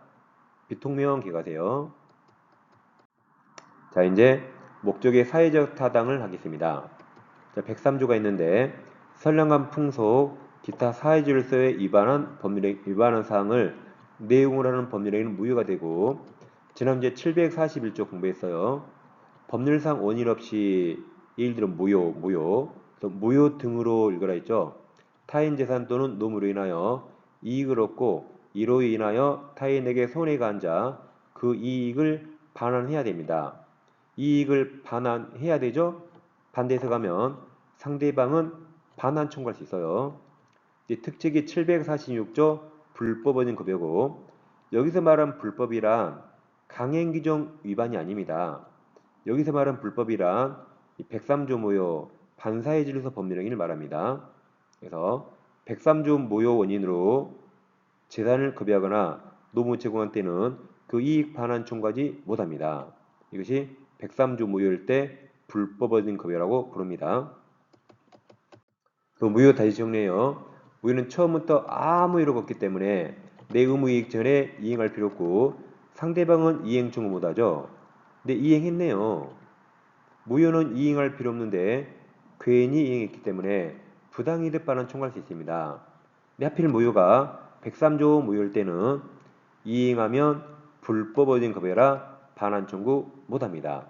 비통명 기억하세요. 자, 이제 목적의 사회적 타당을 하겠습니다. 자, 103조가 있는데 선량한 풍속, 기타 사회질서에 위반한 사항을 내용으로 하는 법률행위는 무효가 되고 지난주에 741조 공부했어요. 법률상 원인 없이 예를 들어 무효 등으로 읽으라 했죠. 타인 재산 또는 노무로 인하여 이익을 얻고 이로 인하여 타인에게 손해가 간 자 그 이익을 반환해야 됩니다. 이익을 반환해야 되죠. 반대해서 가면 상대방은 반환 청구할 수 있어요. 특칙이 746조 불법원인 급여고 여기서 말한 불법이란 강행규정 위반이 아닙니다. 여기서 말한 불법이란 103조 무효 반사회 질서 법률행위를 말합니다. 그래서 103조 무효 원인으로 재산을 급여하거나 노무 제공한 때는 그 이익 반환 청구하지 못합니다. 이것이 103조 무효일 때 불법원인 급여라고 부릅니다. 그 무효 다시 정리해요. 무효는 처음부터 아무 이유가 없기 때문에 내 의무 이익 전에 이행할 필요 없고 상대방은 이행 청구 못하죠. 근데 이행했네요. 무효는 이행할 필요 없는데 괜히 이행했기 때문에 부당이득 반환 청구할 수 있습니다. 근데 하필 무효가 103조 무효일 때는 이행하면 불법어진 급여라 반환 청구 못합니다.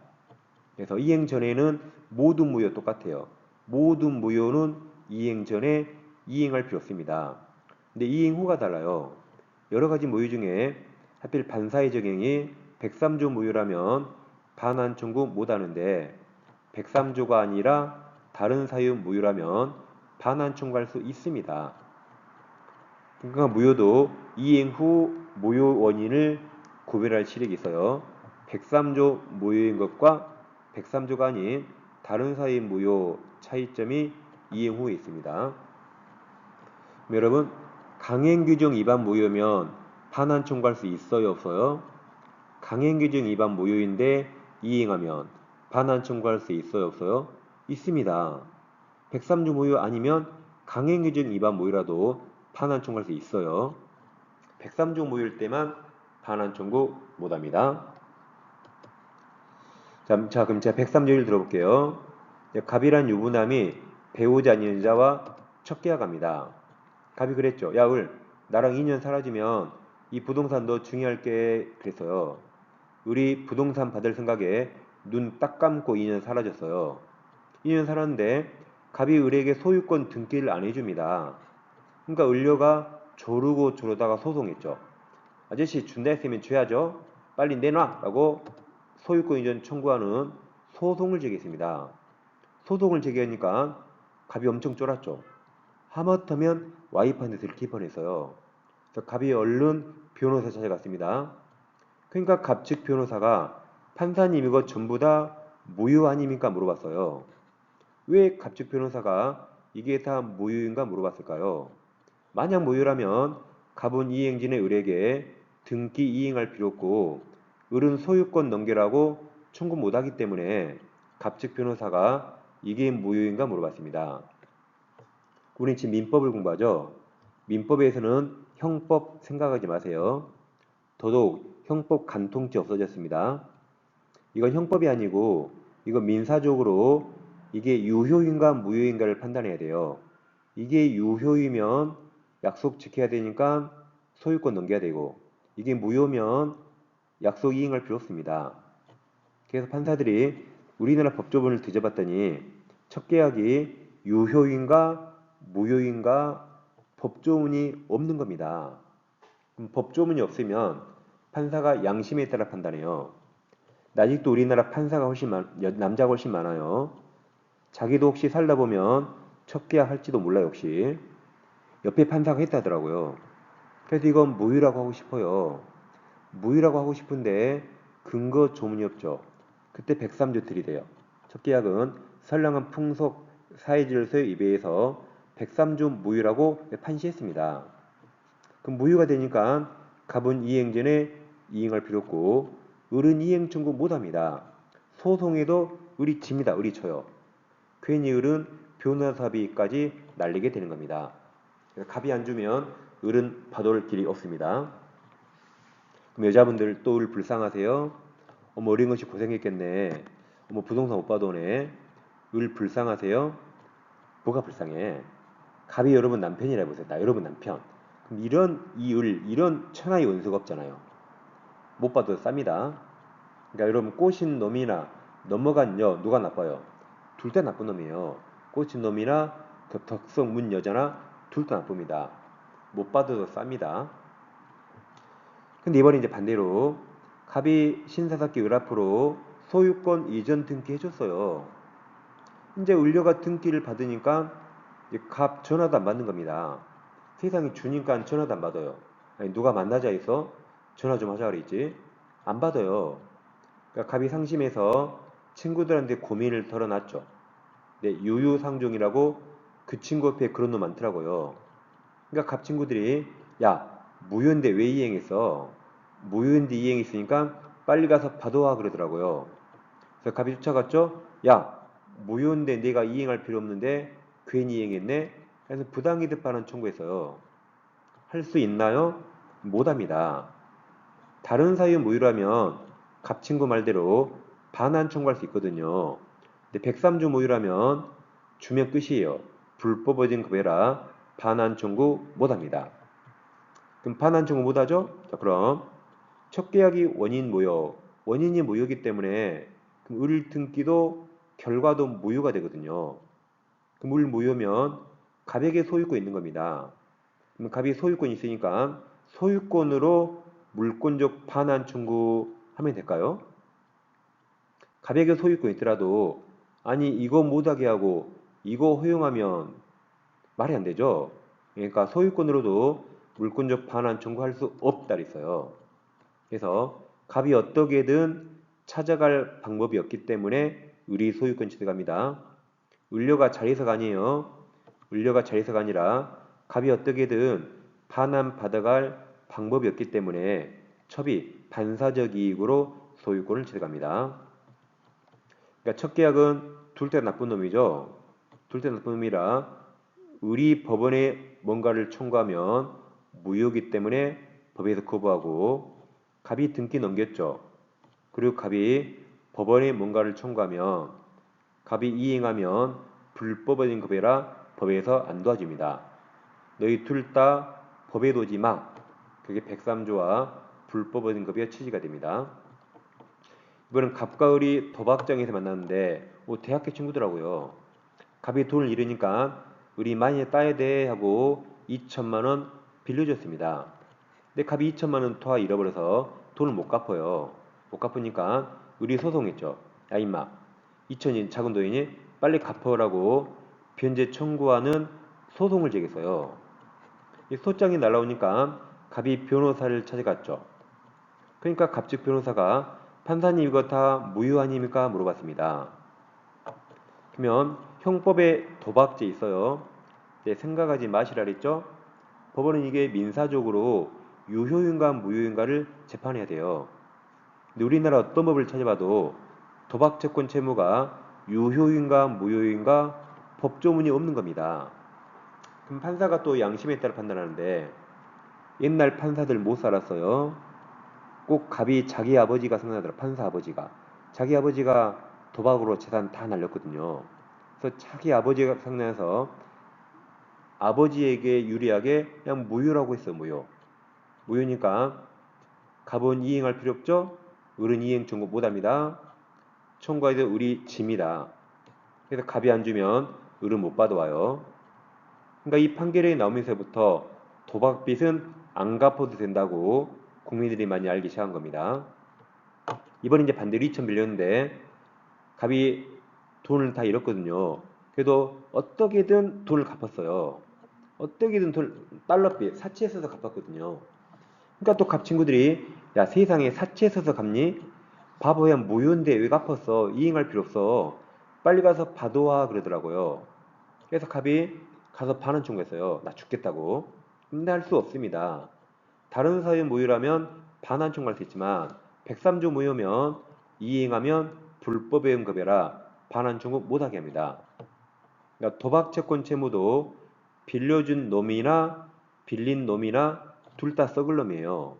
그래서 이행 전에는 모든 무효 똑같아요. 모든 무효는 이행 전에 이행할 필요 없습니다. 근데 이행 후가 달라요. 여러 가지 무효 중에 하필 반사회 적용이 103조 무효라면 반환 청구 못하는데 103조가 아니라 다른 사유 무효라면 반환 청구할 수 있습니다. 그러니까 무효도 이행 후 무효 원인을 구별할 시력이 있어요. 103조 무효인 것과 103조가 아닌 다른 사유 무효 차이점이 이행 후에 있습니다. 여러분 강행규정 위반 무효면 반환 청구할 수 있어요 없어요? 강행규정 위반 무효인데 이행하면 반환 청구할 수 있어요 없어요? 있습니다. 103조 무효 아니면 강행규정 위반 무효라도 반환 청구할 수 있어요. 103조 무효일 때만 반환 청구 못합니다. 자, 그럼 제가 103조 1 들어볼게요. 갑이란 유부남이 배우자 아닌 여자와 첫 계약합니다. 갑이 그랬죠. 야, 나랑 2년 사라지면 이 부동산 너 중요할게 그랬어요. 우리 부동산 받을 생각에 눈 딱 감고 2년 사라졌어요. 2년 살았는데 갑이 을에게 소유권 등기를 안 해줍니다. 그러니까 을녀가 조르다가 소송했죠. 아저씨 준다 했으면 줘야죠. 빨리 내놔 라고 소유권 이전 청구하는 소송을 제기했습니다. 소송을 제기하니까 갑이 엄청 쫄았죠. 하마터면 와이프한테 들킬 뻔했어요. 그래서 갑이 얼른 변호사 찾아갔습니다. 그러니까 갑 측 변호사가 판사님 이거 전부 다 무효 아닙니까 물어봤어요. 왜 갑 측 변호사가 이게 다 무효인가 물어봤을까요? 만약 무효라면 갑은 이행진의 을에게 등기 이행할 필요 없고 을은 소유권 넘겨라고 청구 못하기 때문에 갑 측 변호사가 이게 무효인가 물어봤습니다. 우리 지금 민법을 공부하죠. 민법에서는 형법 생각하지 마세요. 더더욱 형법 간통죄 없어졌습니다. 이건 형법이 아니고 이건 민사적으로 이게 유효인가 무효인가를 판단해야 돼요. 이게 유효이면 약속 지켜야 되니까 소유권 넘겨야 되고 이게 무효면 약속 이행할 필요 없습니다. 그래서 판사들이 우리나라 법조문을 뒤져봤더니 첫 계약이 유효인가 무효인가 법조문이 없는 겁니다. 그럼 법조문이 없으면 판사가 양심에 따라 판단해요. 아직도 우리나라 판사가 남자가 훨씬 많아요. 자기도 혹시 살다 보면 첫 계약 할지도 몰라요, 혹시. 옆에 판사가 했다더라고요. 그래서 이건 무효라고 하고 싶어요. 무효라고 하고 싶은데 근거 조문이 없죠. 그때 103조 들이대요. 첫 계약은 선량한 풍속 사회질서에 위배해서 103조 무효라고 판시했습니다. 그럼 무효가 되니까 갑은 이행 전에 이행할 필요 없고 을은 이행 청구 못합니다. 소송에도 을이 집니다. 을이 쳐요. 괜히 을은 변호사비까지 날리게 되는 겁니다. 갑이 안 주면 을은 받아올 길이 없습니다. 그럼 여자분들 또 을 불쌍하세요? 어머 어린 것이 고생했겠네. 어머 부동산 못 받아오네. 을 불쌍하세요? 뭐가 불쌍해? 갑이 여러분 남편이라 보세요. 나 여러분 남편. 그럼 이런 천하의 원수가 없잖아요. 못 받아도 쌉니다. 그러니까 여러분 꼬신 놈이나 넘어간 여 누가 나빠요? 둘 다 나쁜 놈이에요. 꼬신 놈이나 덕성 문 여자나 둘 다 나쁩니다. 못 받아도 쌉니다. 근데 이번에 이제 반대로 갑이 신사답게 을 앞으로 소유권 이전 등기 해줬어요. 이제 을려가 등기를 받으니까 이제 갑 전화도 안 받는 겁니다. 세상이 주니까 전화도 안 받아요. 아니, 누가 만나자 해서 전화 좀 하자 그랬지. 안 받아요. 그러니까 갑이 상심해서 친구들한테 고민을 털어놨죠. 네, 유유상종이라고 그 친구 옆에 그런 놈 많더라고요. 그러니까 갑 친구들이 야 무효인데 왜 이행했어? 무효인데 이행했으니까 빨리 가서 받아와 그러더라고요. 그래서 갑이 쫓아갔죠. 야 무효인데 내가 이행할 필요 없는데 괜히 이행했네. 그래서 부당이득 반환 청구했어요. 할 수 있나요? 못합니다. 다른 사유 무효라면 갑 친구 말대로 반환 청구할 수 있거든요. 근데 103조 무효라면 주면 끝이에요. 불법어진 급여라 반환 청구 못합니다. 그럼 반환 청구 못하죠? 자, 그럼 첫 계약이 원인 무효, 원인이 무효이기 때문에 그럼 을 등기도 결과도 무효가 되거든요. 그럼 을 무효면 갑에게 소유권 있는 겁니다. 그럼 갑이 소유권 있으니까 소유권으로 물권적 반환 청구하면 될까요? 갑에게 소유권 있더라도 아니 이거 못하게 하고 이거 허용하면 말이 안 되죠. 그러니까 소유권으로도 물권적 반환 청구할 수 없다 그랬어요. 그래서 갑이 어떻게든 찾아갈 방법이 없기 때문에 을이 소유권 취득합니다. 을려가 자리서가 아니에요. 을려가 자리서가 아니라 갑이 어떻게든 반환 받아갈 방법이 없기 때문에 첩이 반사적 이익으로 소유권을 취득합니다. 그러니까 첫 계약은 둘 다 나쁜 놈이죠. 둘 다 나쁜 놈이라 을이 법원에 뭔가를 청구하면 무효이기 때문에 법에서 거부하고 갑이 등기 넘겼죠. 그리고 갑이 법원에 뭔가를 청구하면 갑이 이행하면 불법어진 급여라 법에서 안 도와줍니다. 너희 둘 다 법에 도지 마. 그게 103조와 불법어진 급여 취지가 됩니다. 이번엔 갑과 을이 도박장에서 만났는데 대학교 친구더라고요. 갑이 돈을 잃으니까 을이 많이 따야 돼 하고 2천만 원 빌려줬습니다. 근데 갑이 2천만 원 토하 잃어버려서 돈을 못 갚아요. 못 갚으니까 을이 소송했죠. 야 임마 2천이 작은 돈이니 빨리 갚으라고 변제 청구하는 소송을 제기했어요. 이 소장이 날라오니까 갑이 변호사를 찾아갔죠. 그러니까 갑 측 변호사가 판사님 이거 다 무효 아닙니까? 물어봤습니다. 그러면 형법에 도박죄 있어요. 네, 생각하지 마시라 그랬죠. 법원은 이게 민사적으로 유효인가 무효인가를 재판해야 돼요. 근데 우리나라 어떤 법을 찾아봐도 도박채권 채무가 유효인가 무효인가 법조문이 없는 겁니다. 그럼 판사가 또 양심에 따라 판단하는데 옛날 판사들 못 살았어요. 꼭 갑이 자기 아버지가 생각나더라. 판사 아버지가. 자기 아버지가 도박으로 재산 다 날렸거든요. 그래서 자기 아버지가 생각나서 아버지에게 유리하게 그냥 무효라고 했어요. 무효. 무효니까 갑은 이행할 필요 없죠. 을은 이행 청구 못합니다. 청구해도 을이 집니다. 그래서 갑이 안 주면 을은 못 받아와요. 그러니까 이 판결이 나오면서부터 도박빚은 안 갚아도 된다고 국민들이 많이 알기 시작한 겁니다. 이번에 이제 반대로 2천 빌렸는데 갑이 돈을 다 잃었거든요. 그래도 어떻게든 돈을 갚았어요. 어떻게든 달러빚 사치에 써서 갚았거든요. 그러니까 또 갑 친구들이 야 세상에 사치에 써서 갚니? 바보야 무효인데 왜 갚았어? 이행할 필요 없어. 빨리 가서 받아와 그러더라고요. 그래서 갑이 가서 반환 청구했어요. 나 죽겠다고. 근데 할 수 없습니다. 다른 사유 무효라면 반환 청구할 수 있지만 103조 무효면 이행하면 불법의 응급이라 반환 청구 못하게 합니다. 그러니까 도박 채권 채무도 빌려준 놈이나 빌린 놈이나 둘 다 썩을 놈이에요.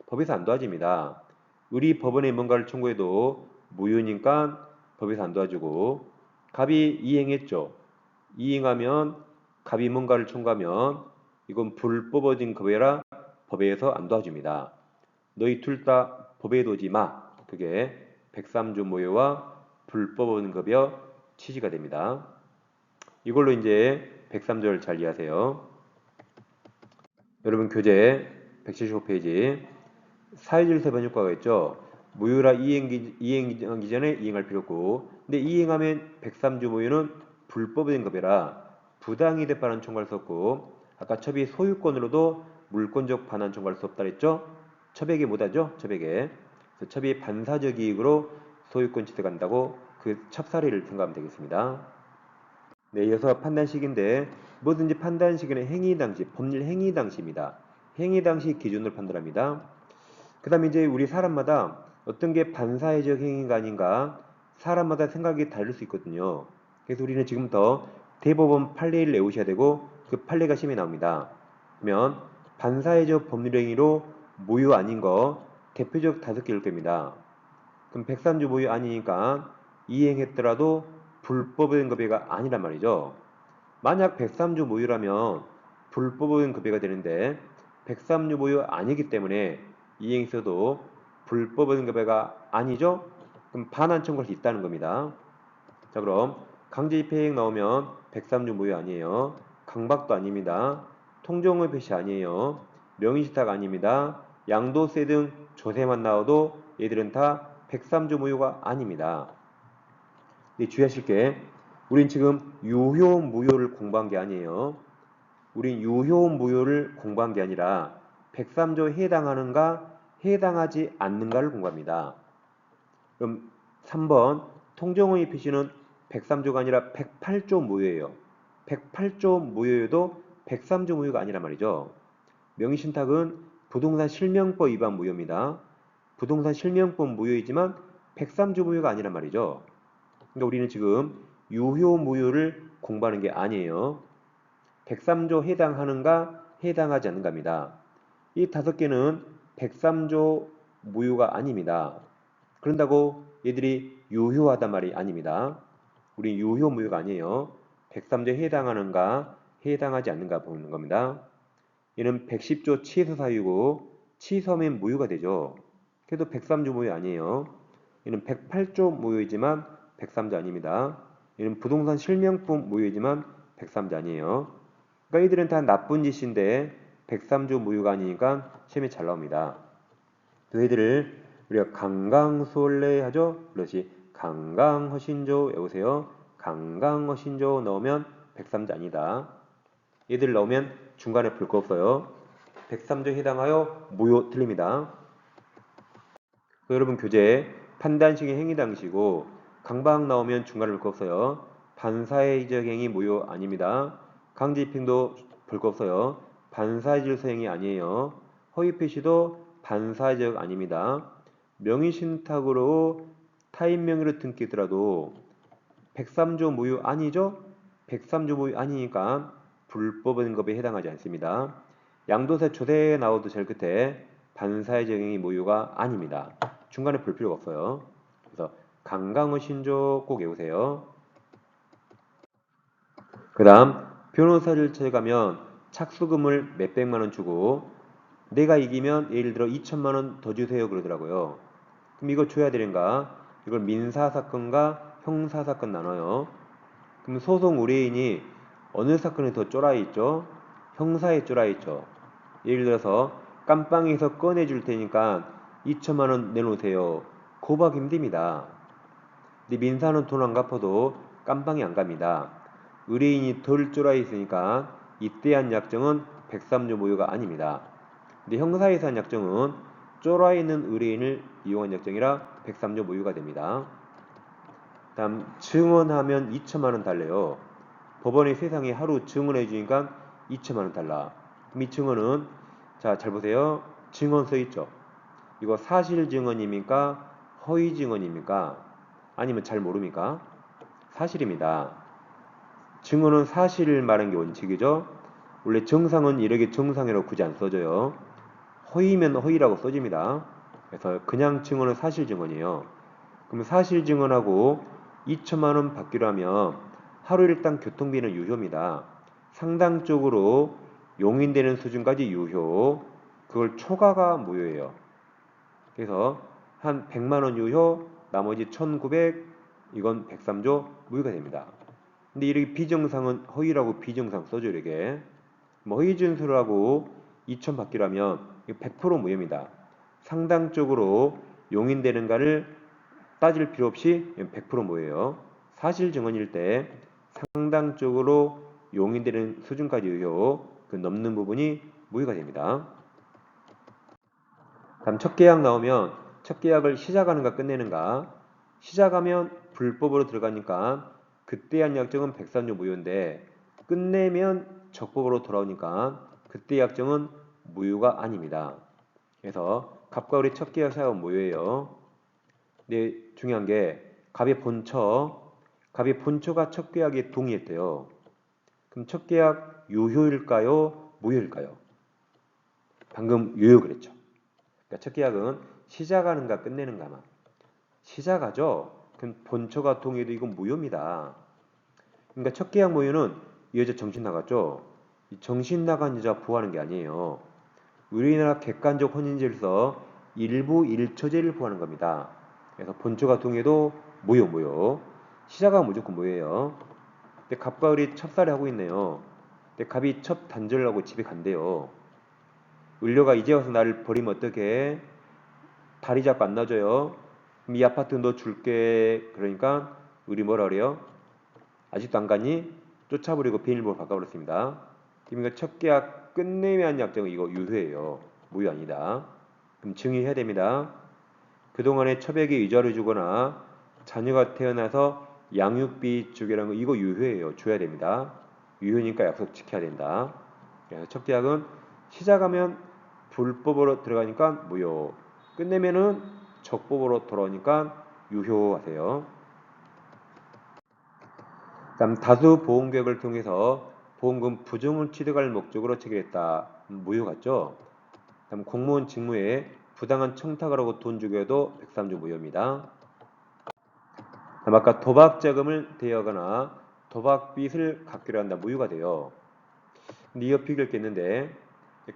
법에서 안 도와집니다. 을이 법원에 뭔가를 청구해도 무효니까 법에서 안 도와주고 갑이 이행했죠. 이행하면 갑이 뭔가를 청구하면 이건 불법어진 급여라 법에서 안 도와줍니다. 너희 둘 다 법에 도지 마. 그게 103조 무효와 불법어진 급여 취지가 됩니다. 이걸로 이제 103조를 잘 이해하세요. 여러분 교재 175페이지 사회질서 변효과가 있죠. 무효라 이행하기 전에 이행할 필요 없고 근데 이행하면 103조 무효는 불법인 급여라 부당이득 반환 청구할 수 없고 아까 첩이 소유권으로도 물권적 반환 청구할 수 없다 그랬죠. 첩에게 못하죠. 첩에게. 그래서 첩이 반사적 이익으로 소유권 취득한다고 그 첩사리를 생각하면 되겠습니다. 네, 이어서 판단식인데 뭐든지 판단식은 행위 당시, 법률 행위 당시입니다. 행위 당시 기준으로 판단합니다. 그 다음에 이제 우리 사람마다 어떤 게 반사회적 행위가 아닌가 사람마다 생각이 다를 수 있거든요. 그래서 우리는 지금부터 대법원 판례를 외우셔야 되고 그 판례가 시험에 나옵니다. 그러면 반사회적 법률 행위로 무효 아닌 거 대표적 5개를 겁니다. 그럼 103조 무효 아니니까 이행했더라도 불법인 급여가 아니란 말이죠. 만약 103조 무효라면 불법인 급여가 되는데 103조 무효 아니기 때문에 이행했어도 불법인 급여가 아니죠? 그럼 반환 청구할 수 있다는 겁니다. 자 그럼 강제집행행 나오면 103조 무효 아니에요. 강박도 아닙니다. 통정의 표시 아니에요. 명의신탁 아닙니다. 양도세 등 조세만 나와도 얘들은 다 103조 무효가 아닙니다. 주의하실 게 우린 지금 유효 무효를 공부한 게 아니에요. 우린 유효 무효를 공부한 게 아니라 103조에 해당하는가 해당하지 않는가를 공부합니다. 그럼 3번 통정의 표시는 103조가 아니라 108조 무효예요. 108조 무효여도 103조 무효가 아니란 말이죠. 명의신탁은 부동산 실명법 위반 무효입니다. 부동산 실명법 무효이지만 103조 무효가 아니란 말이죠. 그러니까 우리는 지금 유효 무효를 공부하는 게 아니에요. 103조 해당하는가 해당하지 않는가입니다. 이 5개는 103조 무효가 아닙니다. 그런다고 얘들이 유효하단 말이 아닙니다. 우리 유효 무효가 아니에요. 103조에 해당하는가 해당하지 않는가 보는 겁니다. 얘는 110조 취소 사유고 취소하면 무효가 되죠. 그래도 103조 무효 아니에요. 얘는 108조 무효이지만 103조 아닙니다. 얘는 부동산 실명법 무효이지만 103조 아니에요. 그러니까 이들은 다 나쁜 짓인데 103조 무효가 아니니까 시험에 잘 나옵니다. 또 얘들을 우리가 강강수월래 하죠. 그렇지. 강강허신조 외우세요. 강강허신조 넣으면 103조 아니다. 얘들 넣으면 중간에 볼 거 없어요. 103조에 해당하여 무효 틀립니다. 여러분 교재 판단식의 행위 당시고 강박 나오면 중간에 볼 거 없어요. 반사회적 행위 무효 아닙니다. 강제집행도 볼 거 없어요. 반사회적 행위 아니에요. 허위 표시도 반사회적 아닙니다. 명의신탁으로 타인 명의로 등기더라도 103조 무효 아니죠? 103조 무효 아니니까 불법인 법에 해당하지 않습니다. 양도세 조세 나오도 제일 끝에 반사의 적용이 무효가 아닙니다. 중간에 볼 필요가 없어요. 그래서 강강의 신조 꼭 외우세요. 그 다음 변호사를 찾아가면 착수금을 몇백만 원 주고 내가 이기면 예를 들어 2천만 원 더 주세요 그러더라고요. 그럼 이거 줘야 되는가? 이걸 민사사건과 형사사건 나눠요. 그럼 소송 의뢰인이 어느 사건에 더 쫄아 있죠? 형사에 쫄아 있죠. 예를 들어서 깜빵에서 꺼내줄 테니까 2천만 원 내놓으세요. 고박 힘듭니다. 근데 민사는 돈 안 갚아도 깜빵이 안 갑니다. 의뢰인이 덜 쫄아 있으니까 이때 한 약정은 103조 무효가 아닙니다. 근데 형사에서 한 약정은 쫄아 있는 의뢰인을 이용한 약정이라 103조 무효가 됩니다. 다음 증언하면 2천만 원 달래요. 법원이 세상에 하루 증언해 주니까 2천만 원 달라. 그럼 이 증언은 자, 잘 보세요. 증언 써 있죠. 이거 사실 증언입니까? 허위 증언입니까? 아니면 잘 모릅니까? 사실입니다. 증언은 사실을 말하는 게 원칙이죠. 원래 정상은 이렇게 정상이라고 굳이 안 써져요. 허위면 허위라고 써집니다. 그래서 그냥 증언은 사실 증언이에요. 그럼 사실 증언하고 2천만 원 받기로 하면 하루 일당 교통비는 유효입니다. 상당적으로 용인되는 수준까지 유효. 그걸 초과가 무효예요. 그래서 한 100만 원 유효, 나머지 1900 이건 103조 무효가 됩니다. 근데 이렇게 비정상은 허위라고 비정상 써줘 이렇게. 뭐 허위 진술하고 2천 받기로 하면 100% 무효입니다. 상당적으로 용인되는가를 따질 필요 없이 100% 무효예요. 사실 증언일 때 상당적으로 용인되는 수준까지 유효, 그 넘는 부분이 무효가 됩니다. 다음 첫 계약 나오면 첫 계약을 시작하는가 끝내는가. 시작하면 불법으로 들어가니까 그때 한 약정은 103조 무효인데 끝내면 적법으로 돌아오니까 그때 약정은 무효가 아닙니다. 그래서 갑과 을의 첫 계약 시작은 무효예요. 근데 중요한 게 갑의 본처가 첫 계약에 동의했대요. 그럼 첫 계약 유효일까요? 무효일까요? 방금 유효 그랬죠. 그러니까 첫 계약은 시작하는가 끝내는가만. 시작하죠. 그럼 본처가 동의해도 이건 무효입니다. 그러니까 첫 계약 무효는 이 여자 정신 나갔죠. 이 정신 나간 여자 부하는 게 아니에요. 우리나라 객관적 혼인질서 일부 일처제를 부하는 겁니다. 그래서 본처가 동의해도 무효. 시작은 무조건 무효예요. 근데 갑과 을이 첩살을 하고 있네요. 근데 갑이 첩 단절을 하고 집에 간대요. 을료가 이제 와서 나를 버리면 어떡해? 다리 잡고 안 놔줘요. 그럼 이 아파트 너 줄게. 그러니까 을이 뭐라 그래요? 아직도 안 갔니? 쫓아버리고 비밀번호 바꿔버렸습니다. 그러니까 첫 계약 끝내면 약정은 이거 유효예요. 무효 아니다. 그럼 증의해야 됩니다. 그동안에 첩에게 이자를 주거나 자녀가 태어나서 양육비 주게라는 거 이거 유효예요. 줘야 됩니다. 유효니까 약속 지켜야 된다. 그래서 첫 계약은 시작하면 불법으로 들어가니까 무효. 끝내면은 적법으로 돌아오니까 유효하세요. 다음 다수 보험계획을 통해서 보험금 부정을 취득할 목적으로 체결했다. 무효 같죠? 다음 공무원 직무에 부당한 청탁을 하고 돈 주게 해도 103조 무효입니다. 다음 아까 도박 자금을 대여하거나 도박 빚을 갚기로 한다. 무효가 돼요. 근데 이 옆에 읽겠는데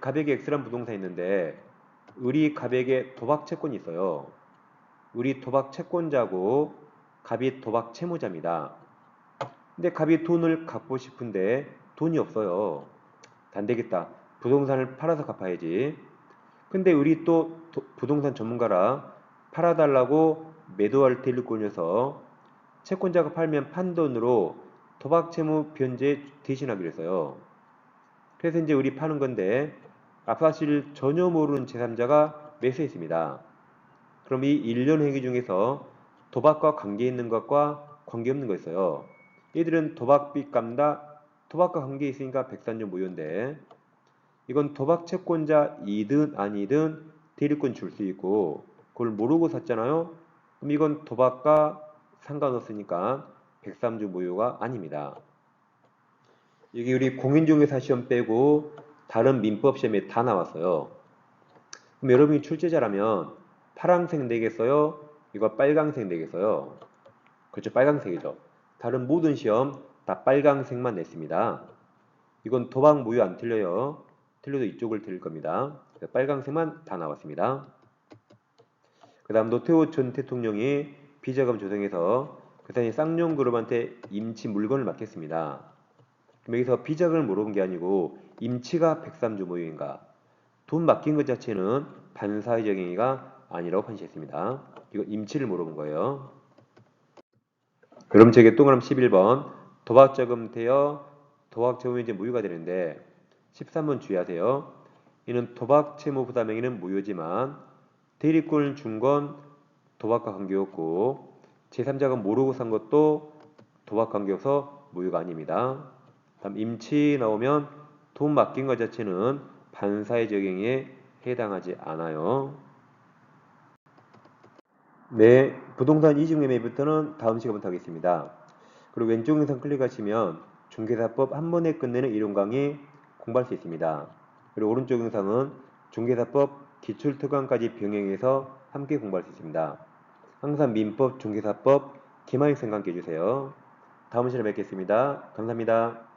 갑에게 X란 부동산이 있는데 을이 갑에게 도박 채권이 있어요. 을이 도박 채권자고 갑이 도박 채무자입니다. 근데 갑이 돈을 갚고 싶은데 돈이 없어요. 안 되겠다. 부동산을 팔아서 갚아야지. 근데 을이 또 부동산 전문가라 팔아달라고 매도할 때를 꼬려서 채권자가 팔면 판 돈으로 도박 채무 변제 대신하기로 했어요. 그래서 이제 을이 파는 건데 앞사실 전혀 모르는 제3자가 매수했습니다. 그럼 이 일련 행위 중에서 도박과 관계 있는 것과 관계 없는 거 있어요. 얘들은 도박빚 갚는다. 도박과 관계 있으니까 103조 무효인데 이건 도박 채권자이든 아니든 대리권 줄 수 있고 그걸 모르고 샀잖아요. 그럼 이건 도박과 상관없으니까 103조 무효가 아닙니다. 여기 우리 공인중개사 시험 빼고 다른 민법 시험에 다 나왔어요. 그럼 여러분이 출제자라면 파란색 내겠어요? 이거 빨강색 내겠어요? 그렇죠. 빨강색이죠. 다른 모든 시험 다 빨강색만 냈습니다. 이건 도박 모유 안 틀려요. 틀려도 이쪽을 틀릴 겁니다. 빨강색만 다 나왔습니다. 그 다음 노태우 전 대통령이 비자금 조성해서 그 사람이 쌍용그룹한테 임치 물건을 맡겼습니다. 그럼 여기서 비자금을 물어본 게 아니고 임치가 103조 모유인가? 돈 맡긴 것 자체는 반사회적 행위가 아니라고 판시했습니다. 이거 임치를 물어본 거예요. 그럼 저게 동그라미 11번 도박자금 대여 도박채무 이제 무효가 되는데 13번 주의하세요. 이는 도박채무 부담 행위는 무효지만 대리권을 준 건 도박과 관계없고 제3자가 모르고 산 것도 도박 관계여서 무효가 아닙니다. 다음 임치 나오면 돈 맡긴 것 자체는 반사회적 행위에 해당하지 않아요. 네, 부동산 이중매매부터는 다음 시간부터 하겠습니다. 그리고 왼쪽 영상 클릭하시면 중개사법 한 번에 끝내는 이론 강의 공부할 수 있습니다. 그리고 오른쪽 영상은 중개사법 기출특강까지 병행해서 함께 공부할 수 있습니다. 항상 민법, 중개사법, 기말학생 함께 해주세요. 다음 시간에 뵙겠습니다. 감사합니다.